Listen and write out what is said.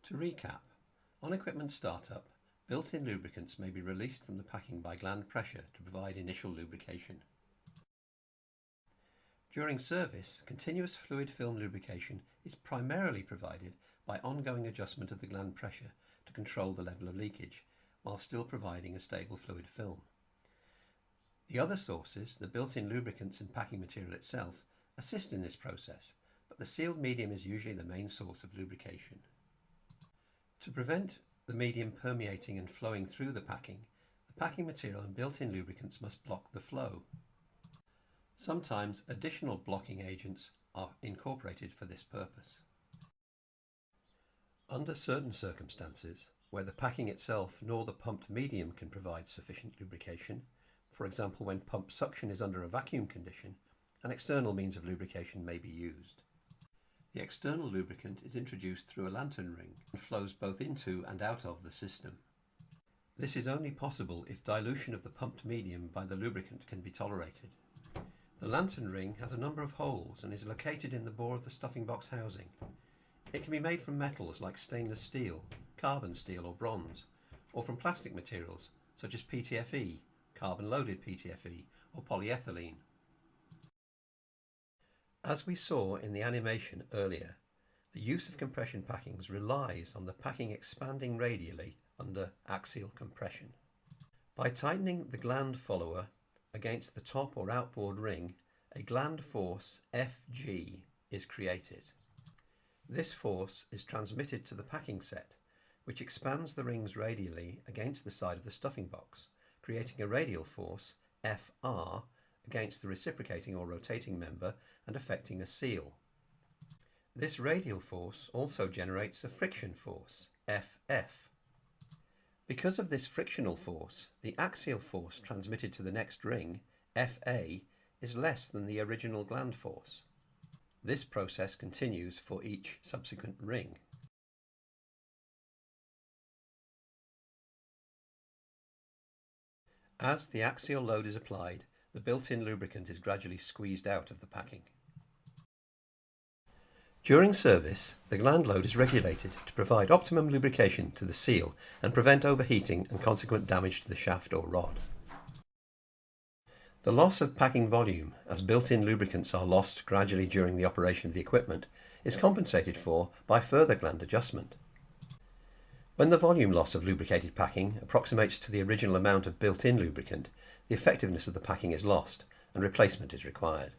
To recap, on equipment startup, built-in lubricants may be released from the packing by gland pressure to provide initial lubrication. During service, continuous fluid film lubrication is primarily provided by ongoing adjustment of the gland pressure to control the level of leakage, while still providing a stable fluid film. The other sources, the built-in lubricants and packing material itself, assist in this process, but the sealed medium is usually the main source of lubrication. To prevent the medium permeating and flowing through the packing material and built-in lubricants must block the flow. Sometimes additional blocking agents are incorporated for this purpose. Under certain circumstances, where the packing itself nor the pumped medium can provide sufficient lubrication, for example when pump suction is under a vacuum condition, an external means of lubrication may be used. The external lubricant is introduced through a lantern ring and flows both into and out of the system. This is only possible if dilution of the pumped medium by the lubricant can be tolerated. The lantern ring has a number of holes and is located in the bore of the stuffing box housing. It can be made from metals like stainless steel, carbon steel or bronze, or from plastic materials such as PTFE, carbon-loaded PTFE, or polyethylene. As we saw in the animation earlier, the use of compression packings relies on the packing expanding radially under axial compression. By tightening the gland follower against the top or outboard ring, a gland force Fg is created. This force is transmitted to the packing set, which expands the rings radially against the side of the stuffing box, creating a radial force Fr against the reciprocating or rotating member and affecting a seal. This radial force also generates a friction force, Ff. Because of this frictional force, the axial force transmitted to the next ring, Fa, is less than the original gland force. This process continues for each subsequent ring. As the axial load is applied, the built-in lubricant is gradually squeezed out of the packing. During service, the gland load is regulated to provide optimum lubrication to the seal and prevent overheating and consequent damage to the shaft or rod. The loss of packing volume, as built-in lubricants are lost gradually during the operation of the equipment, is compensated for by further gland adjustment. When the volume loss of lubricated packing approximates to the original amount of built-in lubricant, the effectiveness of the packing is lost and replacement is required.